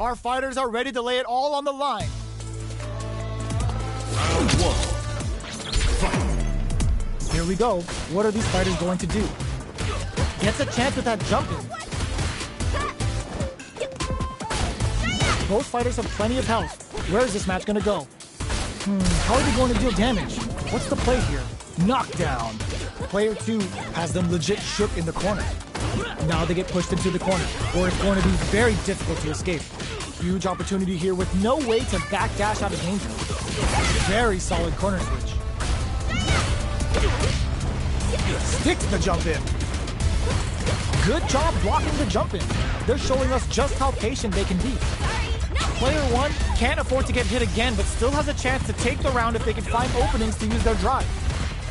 Our fighters are ready to lay it all on the line. Round one. Fight. Here we go. What are these fighters going to do? Gets a chance with that jumping. Both fighters have plenty of health. Where is this match going to go? How are they going to deal damage? What's the play here? Knockdown. Player 2 has them legit shook in the corner. Now they get pushed into the corner, or it's going to be very difficult to escape. Huge opportunity here with no way to backdash out of danger. Very solid corner switch. Sticks the jump in. Good job blocking the jump in. They're showing us just how patient they can be. Player 1 can't afford to get hit again, but still has a chance to take the round if they can find openings to use their drive.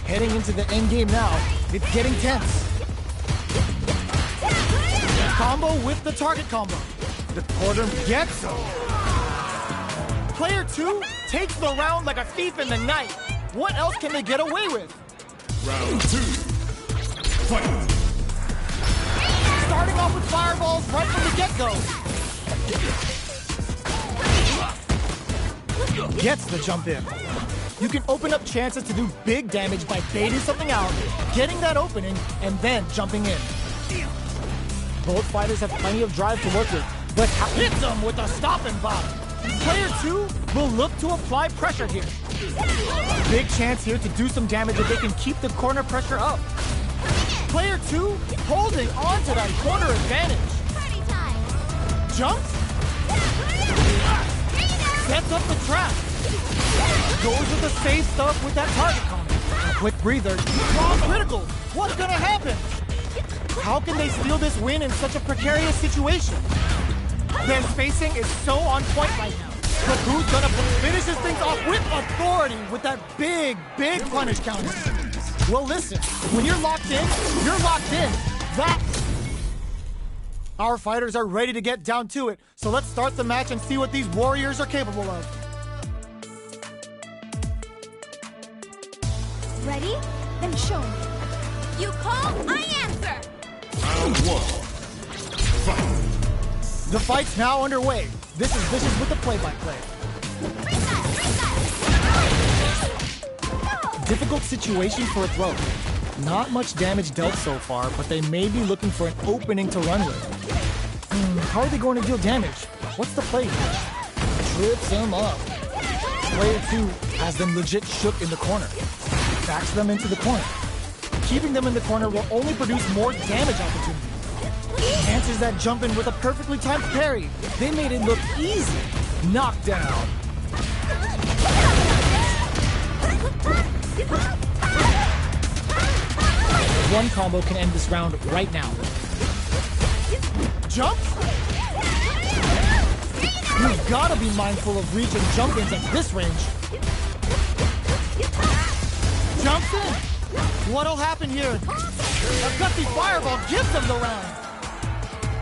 Heading into the end game now, it's getting tense. Combo with the target combo. The corner gets him. Player 2 takes the round like a thief in the night. What else can they get away with? Round 2. Fight. Starting off with fireballs right from the get-go. Gets the jump in. You can open up chances to do big damage by baiting something out, getting that opening, and then jumping in. Both fighters have plenty of drive to work with, but hits them with a stop and pop. Player 2 will look to apply pressure here. Big chance here to do some damage if they can keep the corner pressure up. Player 2 holding on to that corner advantage. Jumps. Sets up the trap. Goes with the safe stuff with that target combo. Quick breather. Draw critical. What's gonna happen? How can they steal this win in such a precarious situation? Their spacing is so on point right now. But who's gonna finish this thing off with authority with that big punish counter? Well, listen, when you're locked in, you're locked in. Our fighters are ready to get down to it, so let's start the match and see what these warriors are capable of. Ready? Then show me. You call, I answer! Round 1. Fight. The fight's now underway. This is Vicious with the play-by-play. Difficult situation for a throw. Not much damage dealt so far, but they may be looking for an opening to run with. How are they going to deal damage? What's the play here? Trips him up. Player 2 has them legit shook in the corner. Backs them into the corner. Keeping them in the corner will only produce more damage opportunities. Answers that jump in with a perfectly timed parry. They made it look easy. Knockdown. One combo can end this round right now. Jumps? You've got to be mindful of reach and jump-ins at this range. Jumps in. What'll happen here? A gutsy fireball gives them the round.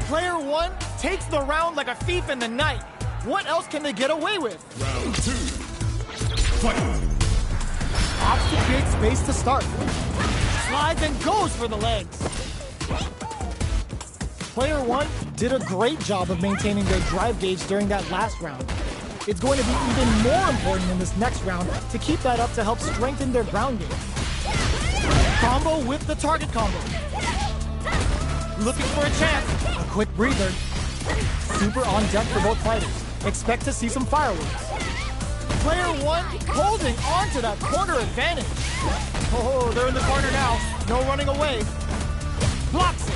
Player 1 takes the round like a thief in the night. What else can they get away with? Round 2. Fight. Opts to create space to start. Slides and goes for the legs. Player 1 did a great job of maintaining their drive gauge during that last round. It's going to be even more important in this next round to keep that up to help strengthen their ground game. Combo with the target combo. Looking for a chance. A quick breather. Super on deck for both fighters. Expect to see some fireworks. Player 1 holding on to that corner advantage. Oh, they're in the corner now. No running away. Blocks it.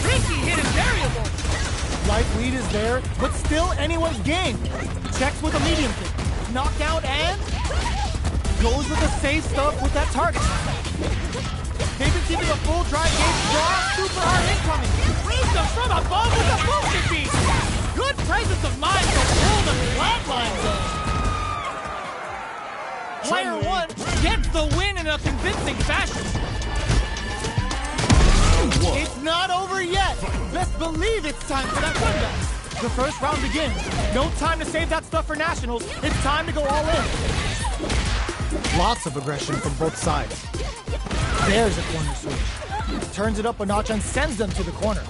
Tricky hit is variable. Life lead is there, but still anyone's game. Checks with a medium kick. Knockout and goes with the safe stuff with that target. They've been keeping a full drive gauge draw. Super hard incoming. Reads them from above with a bullshit beat. Good presence of mind to pull the flatlines in. Player 1 gets the win in a convincing fashion. It's not over yet. Best believe it's time for that comeback. The first round begins. No time to save that stuff for nationals. It's time to go all in. Lots of aggression from both sides. There's a corner switch. Turns it up a notch and sends them to the corner.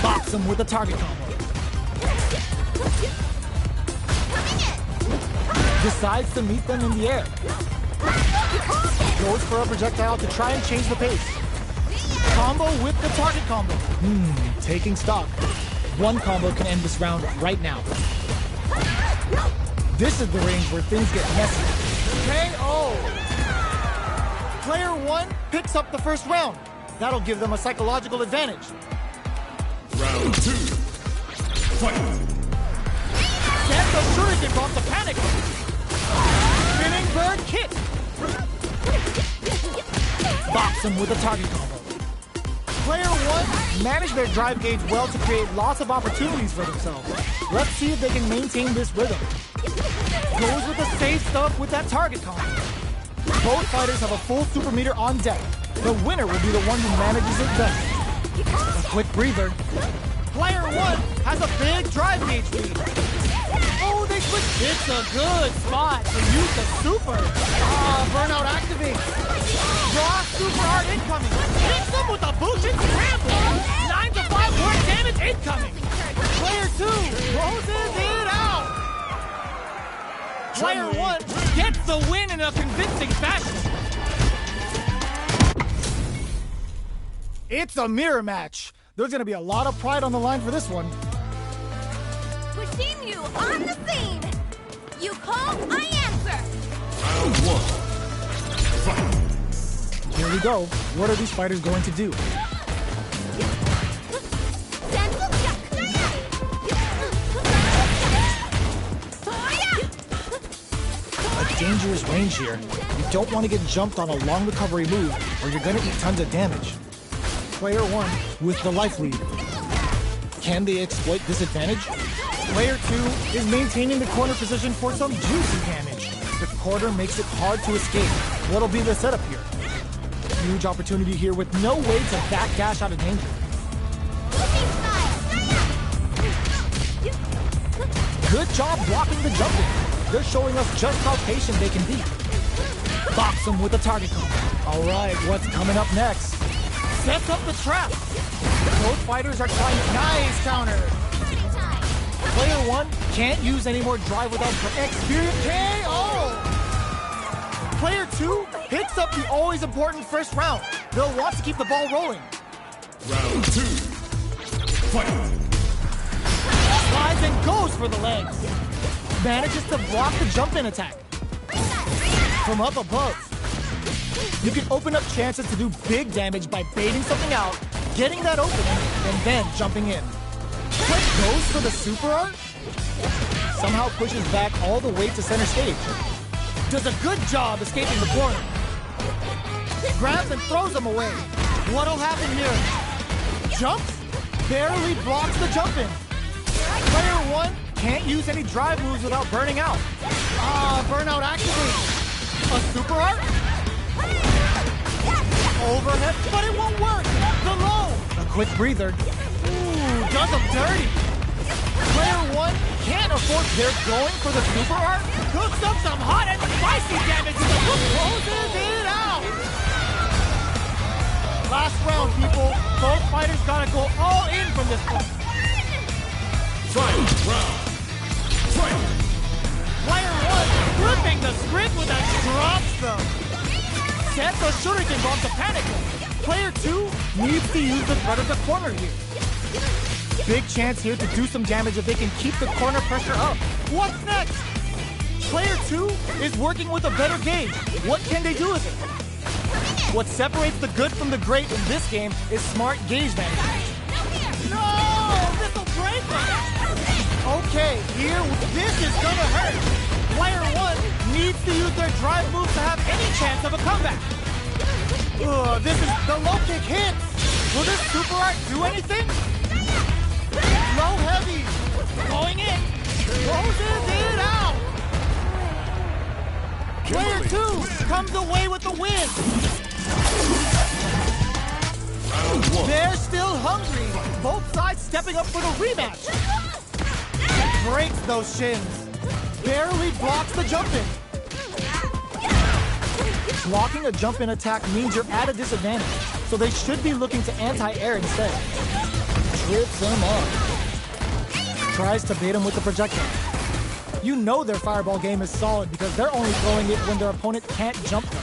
Box him with a target combo. Decides to meet them in the air. Goes for a projectile to try and change the pace. Combo with the target combo. Taking stock. One combo can end this round right now. This is the range where things get messy. KO! Player 1 picks up the first round. That'll give them a psychological advantage. Round 2. Fight! Sets the shuriken bomb to panic. Spinning bird kick. Box him with a target combo. Player 1 managed their drive gauge well to create lots of opportunities for themselves. Let's see if they can maintain this rhythm. Goes with the safe stuff with that target combo. Both fighters have a full super meter on deck. The winner will be the one who manages it best. A quick breather. Player 1 has a big drive gauge lead. Oh, they switched. It's a good spot to use the super. Burnout activates. Raw super art incoming. Hits them with a Bushin scramble. 9 to 5 more damage incoming. Player 2 closes it out. Player 1 gets the win in a convincing fashion. It's a mirror match. There's going to be a lot of pride on the line for this one. Pushing you on the scene. You call, I answer. Round 1. Fight! Here we go. What are these fighters going to do? A dangerous range here. You don't want to get jumped on a long recovery move, or you're going to eat tons of damage. Player 1 with the life lead. Can they exploit this advantage? Player 2 is maintaining the corner position for some juicy damage. The corner makes it hard to escape. What'll be the setup here? Huge opportunity here with no way to backdash out of danger. Good job blocking the jumping. They're showing us just how patient they can be. Box them with a target combo. All right, what's coming up next? Sets up the trap. Both fighters are trying nice counter. Player 1 can't use any more drive without experience. KO! Player 2 picks up the always important first round. They'll want to keep the ball rolling. Round 2. Fight! Slides and goes for the legs. Manages to block the jump-in attack. From up above. You can open up chances to do big damage by baiting something out, getting that opening, and then jumping in. Quick goes for the super art. Somehow pushes back all the way to center stage. Does a good job escaping the corner. Grabs and throws them away. What'll happen here? Jumps, barely blocks the jump in. Player 1 can't use any drive moves without burning out. Burnout activates. A super art? Overhead, but it won't work. The low. A quick breather. Ooh, does them dirty. Player 1 can't afford. They're going for the super art. Cooks up some hot and spicy damage. Closes it out. Last round, people. Both fighters gotta go all in from this point. Fight! Round! Fight! Player 1 flipping the script with a drops them. Sets a shuriken bomb to panic him. Player 2 needs to use the threat of the corner here. Big chance here to do some damage if they can keep the corner pressure up. What's next? Player 2 is working with a better gauge. What can they do with it? What separates the good from the great in this game is smart gauge management. No! This'll break them! Okay, here, this is gonna hurt. Player 1 needs to use their drive moves to have any chance of a comeback. This is the low kick hits. Will this super art do anything? Low heavy. Going in. Closes it out. Kimberly. Player 2 comes away with the win. Round 1. They're still hungry. Both sides stepping up for the rematch. Breaks those shins. Barely blocks the jump in. Blocking a jump in attack means you're at a disadvantage, so they should be looking to anti-air instead. trips him up. Tries to bait him with the projectile. You know their fireball game is solid because they're only throwing it when their opponent can't jump them.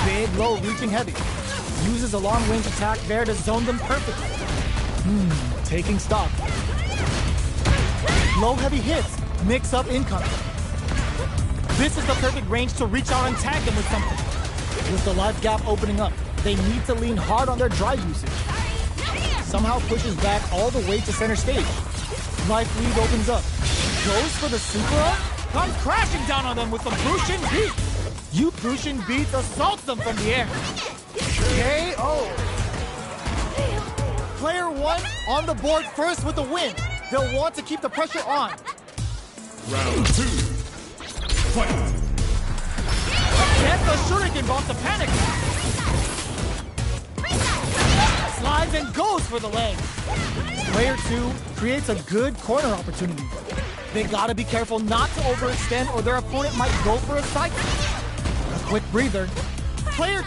Big, low, reaching heavy. Uses a long-range attack there to zone them perfectly. Taking stock. Low, heavy hits. Mix up incoming. This is the perfect range to reach out and tag them with something. With the life gap opening up, they need to lean hard on their drive usage. Somehow pushes back all the way to center stage. Life lead opens up. Goes for the super up. Comes crashing down on them with the Prussian beat. You Prussian beats assaults them from the air. KO. Player 1 on the board first with the win. They'll want to keep the pressure on. Round 2. Fight. Get the shuriken bomb to panic. Slides and goes for the leg. Player 2 creates a good corner opportunity. They gotta be careful not to overextend or their opponent might go for a side kick. A quick breather. Player 2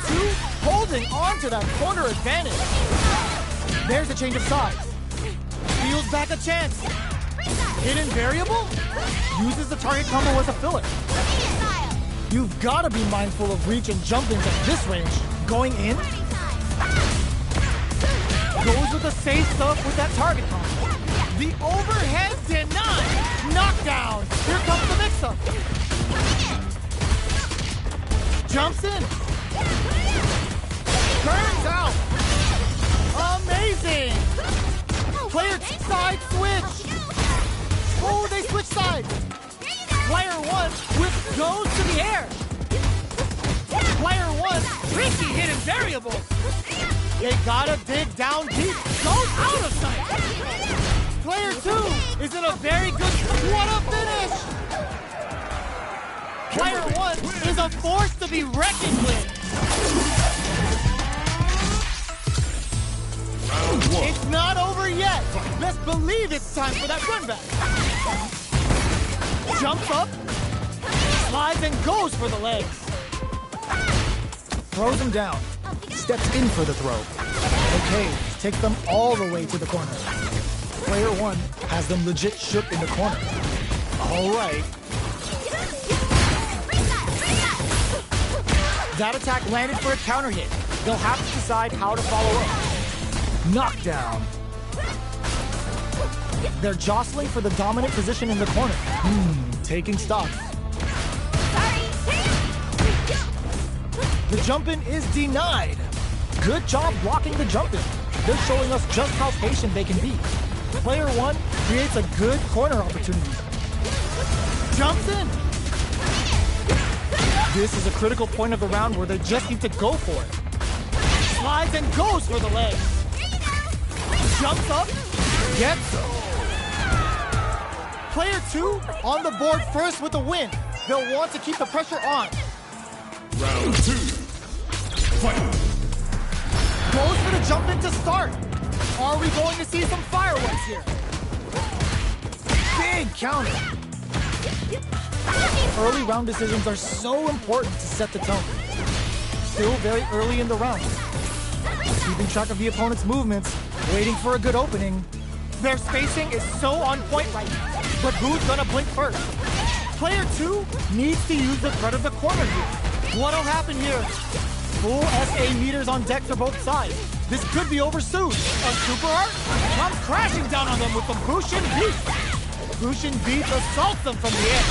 holding on to that corner advantage. There's a change of sides. Steals back a chance. Hidden variable? Uses the target combo as a filler. You've gotta be mindful of reach and jump-ins at this range. Going in? Goes with the safe stuff with that target combo. The overhead denied. Knockdown. Here comes the mix-up. Jumps in. Turns out. Amazing. Player side switch. Oh, they switch sides. Player 1 goes to the air. Player 1, tricky hidden variables. They gotta dig down deep. Goes out of sight. Player 2 is in a very good. What a finish! Player 1 is a force to be reckoned with. Round 1. It's not over yet. Let's believe it's time for that run back. Jumps up, slides and goes for the legs. Throws him down. Steps in for the throw. Okay, takes them all the way to the corner. Player 1 has them legit shook in the corner. All right. That attack landed for a counter hit. They'll have to decide how to follow up. Knockdown. They're jostling for the dominant position in the corner. Taking stock. The jump-in is denied. Good job blocking the jump-in. They're showing us just how patient they can be. Player 1 creates a good corner opportunity. Jumps in. This is a critical point of the round where they just need to go for it. Slides and goes for the legs. Jumps up. Gets up. Player 2 on the board first with the win. They'll want to keep the pressure on. Round 2. Fight. Goes for the jump in to start. Are we going to see some fireworks here? Big counter. Early round decisions are so important to set the tone. Still very early in the round. Keeping track of the opponent's movements, waiting for a good opening. Their spacing is so on point right now. But who's gonna blink first? Player 2 needs to use the threat of the corner here. What'll happen here? Full SA meters on deck for both sides. This could be over soon. A super art comes crashing down on them with some Bushin beats. Bushin beats assault them from the air.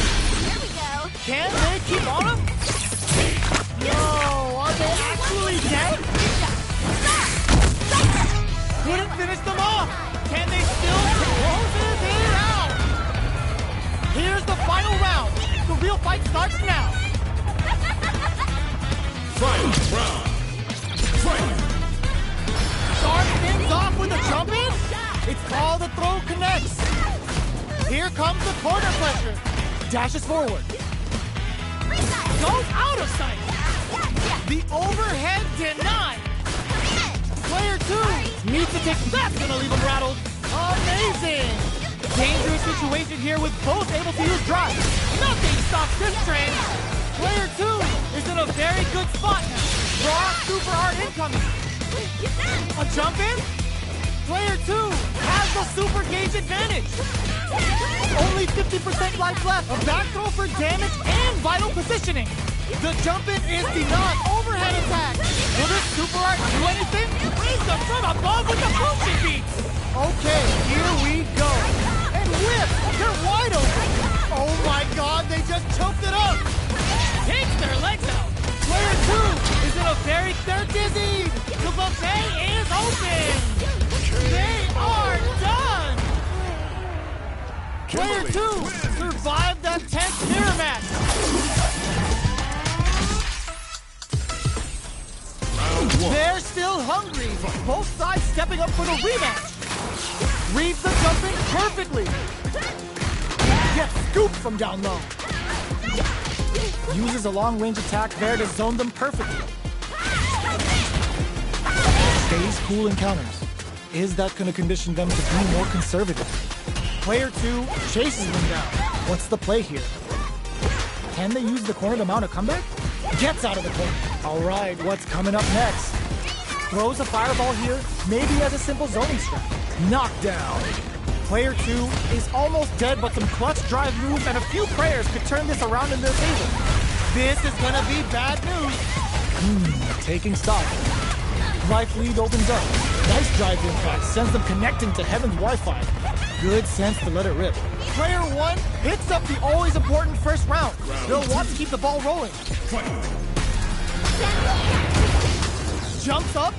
Here we go. Can they keep on them? No, are they actually dead? Couldn't finish them off. Can they still close it out? Here's the final round. The real fight starts now. Fight. Round. Fight. Start things off with a jump in. It's called a throw connects. Here comes the corner pressure. Dashes forward. Goes out of sight. The overhead denied. Player 2 needs to take. That's gonna leave him rattled. Amazing. Dangerous situation here with both able to use drive. Nothing stops this train. Player 2 is in a very good spot now. Raw super art incoming. A jump in? Player 2 has the super gauge advantage. Only 50% life left. A back throw for damage and vital positioning. The jump-in is the non-overhead attack. Will this super art do anything? Raise them from above with the potion beats. Okay, here we go. And whip, they're wide open. Oh my god, they just choked it up. Takes their legs out. Player 2 is in a very, they're dizzy. The buffet is open. They are done. Player 2 survived that tense mirror match. They're still hungry. Both sides stepping up for the rematch. Reads the jumping perfectly. Gets scooped from down low. Uses a long-range attack there to zone them perfectly. Stays cool in counters. Is that going to condition them to be more conservative? Player 2 chases them down. What's the play here? Can they use the corner to mount a comeback? Gets out of the corner. All right, what's coming up next? Throws a fireball here, maybe as a simple zoning strat. Knockdown. Player 2 is almost dead, but some clutch drive moves and a few prayers could turn this around in their favor. This is gonna be bad news. Taking stock. Life lead opens up. Nice drive impact, sends them connecting to Heaven's Wi-Fi. Good sense to let it rip. Player 1 hits up the always important first round. They'll want to keep the ball rolling. Jumps up.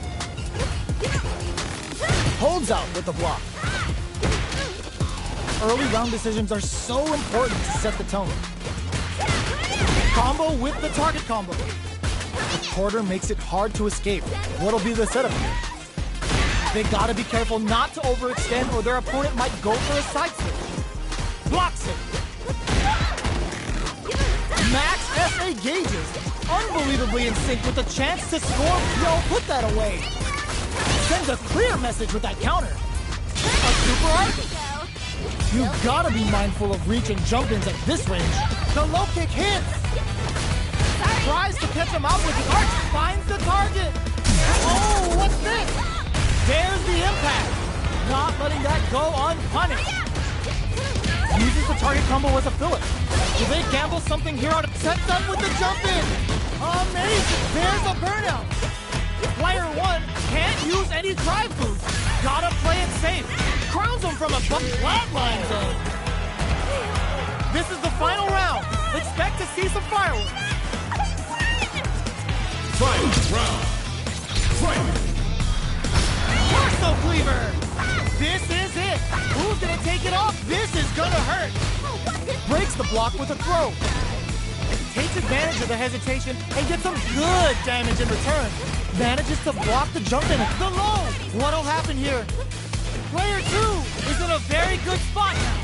Holds out with the block. Early round decisions are so important to set the tone. Combo with the target combo. The quarter makes it hard to escape. What'll be the setup here? They gotta be careful not to overextend or their opponent might go for a side switch. Blocks it. Max SA gauges. Unbelievably in sync with a chance to score. Yo, put that away. Sends a clear message with that counter. A super art? You've gotta be mindful of reach and jump-ins at this range. The low kick hits. Tries to catch him out with the arch. Finds the target. Oh, what's this? There's the impact. Not letting that go unpunished. Uses the target combo as a filler. Do they gamble something here on sets up with the jump-in? Amazing. There's a burnout. Player 1 can't use any drive boost. Gotta play it safe. Crowns him from above flatline zone. This is the final round. Expect to see some fireworks. Fight round. Fight. Torso cleaver. This is it. Who's gonna take it off? This is gonna hurt. Breaks the block with a throw. Takes advantage of the hesitation and gets some good damage in return. Manages to block the jump in. The low. What'll happen here? Player 2 is in a very good spot now.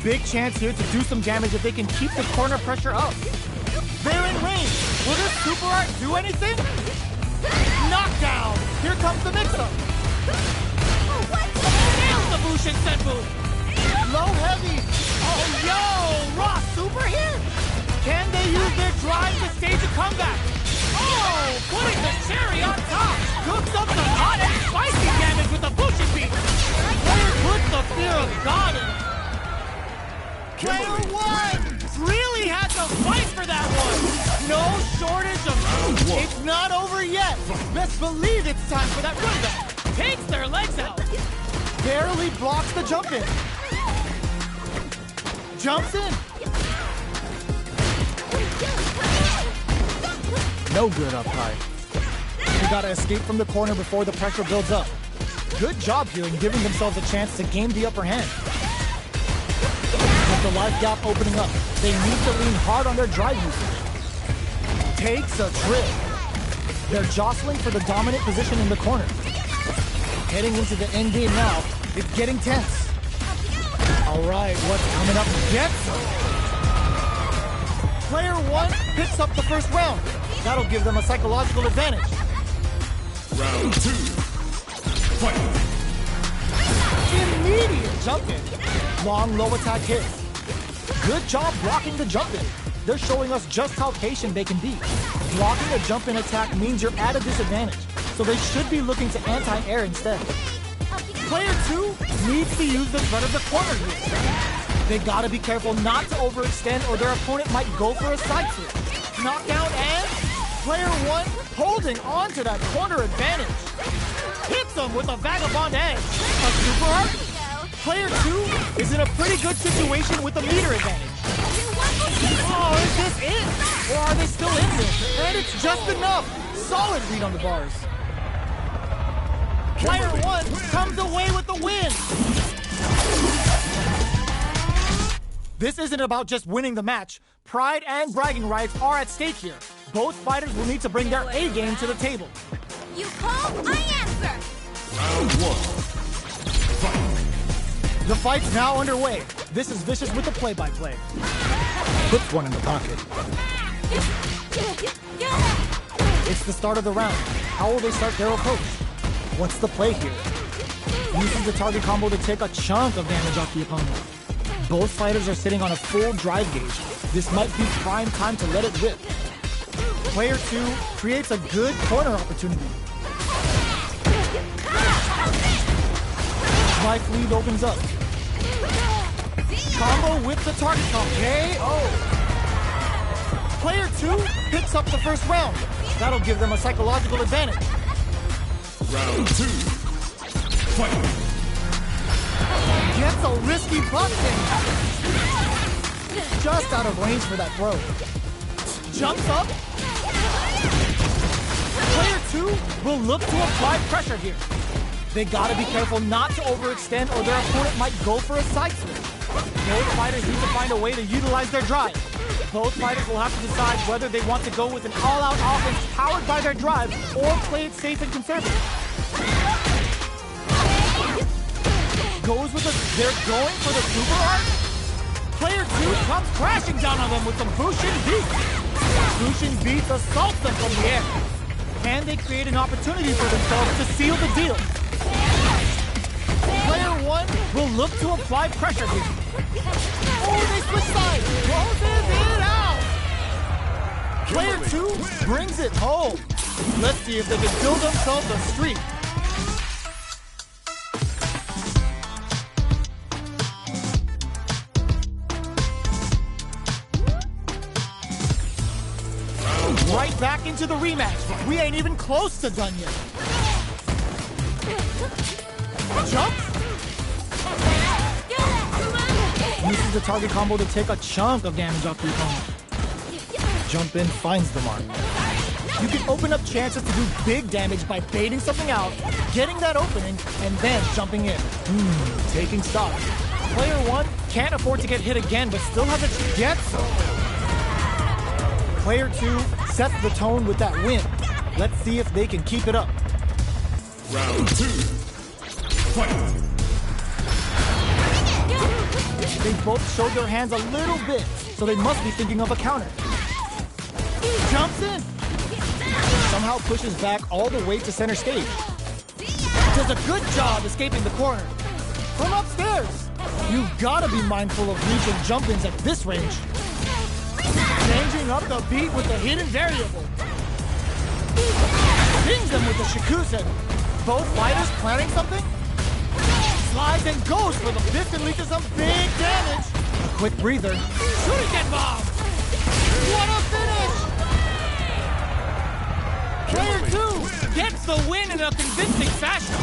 Big chance here to do some damage if they can keep the corner pressure up. They're in range. Will this super art do anything? Knockdown. Here comes the mix-up. Nails the Bushin Senpu. Low heavy. Oh, yo, raw super here. Can they use their drive to stage a comeback? Oh, putting the cherry on top. Cooks up some hot and spicy damage with the Bushin beat. Player puts the fear of God in. Player 1 really had to fight for that one. No shortage of moves. It's not over yet. Best believe it's time for that run back. Takes their legs out. Barely blocks the jump in. Jumps in. No good up high. They gotta escape from the corner before the pressure builds up. Good job here in giving themselves a chance to gain the upper hand. With the life gap opening up, they need to lean hard on their drive usage. Takes a trip. They're jostling for the dominant position in the corner. Heading into the end game now, it's getting tense. All right, what's coming up? Gets them. Player 1 picks up the first round. That'll give them a psychological advantage. Round 2. Fight. Immediate jump in. Long low attack hits. Good job blocking the jump in. They're showing us just how patient they can be. Blocking a jump in attack means you're at a disadvantage, so they should be looking to anti-air instead. Player 2 needs to use the front of the corner here. They gotta be careful not to overextend or their opponent might go for a side switch. Knockdown and player 1 holding on to that corner advantage. Hits him with a vagabond edge. A super art. Player 2 is in a pretty good situation with a meter advantage. Oh, is this it? Or are they still in this? And it's just enough. Solid read on the bars. Player 1 comes away with the win. This isn't about just winning the match. Pride and bragging rights are at stake here. Both fighters will need to bring their A game to the table. You call, I answer. Round 1. Fight. The fight's now underway. This is Vicious with the play-by-play. Puts one in the pocket. It's the start of the round. How will they start their approach? What's the play here? Uses the target combo to take a chunk of damage off the opponent. Both fighters are sitting on a full drive gauge. This might be prime time to let it rip. Player 2 creates a good corner opportunity. Life lead opens up. Combo with the target combo. KO. Player 2 picks up the first round. That'll give them a psychological advantage. Round 2. Fight. Gets a risky butt in. Just out of range for that throw. Jumps up. Player 2 will look to apply pressure here. They gotta be careful not to overextend or their opponent might go for a side switch. Both fighters need to find a way to utilize their drive. Both fighters will have to decide whether they want to go with an all-out offense powered by their drive or play it safe and conservative. Goes with they're going for the super art. Player 2 comes crashing down on them with some Bushin beats. Bushin beats assaults them from the air. Can they create an opportunity for themselves to seal the deal? Player 1 will look to apply pressure here. Oh, they switch sides. Closes it out. Player 2 brings it home. Let's see if they can build themselves a streak. Right back into the rematch. We ain't even close to done yet. Jump. Uses the target combo to take a chunk of damage off the opponent. Jump in finds the mark. You can open up chances to do big damage by baiting something out, getting that opening, and then jumping in. Taking stock. Player 1 can't afford to get hit again, but still has a get some. Player 2 sets the tone with that win. Let's see if they can keep it up. Round 2. Fight. They both showed their hands a little bit, so they must be thinking of a counter. Jumps in. Somehow pushes back all the way to center stage. Does a good job escaping the corner. From upstairs. You've got to be mindful of reach and jump-ins at this range. Changing up the beat with the hidden variable. Pings them with the Shikusen. Both fighters planning something? Slides and goes for the fifth and leads to some big damage. A quick breather. Shuriken bomb! What a finish! Player 2 gets the win in a convincing fashion.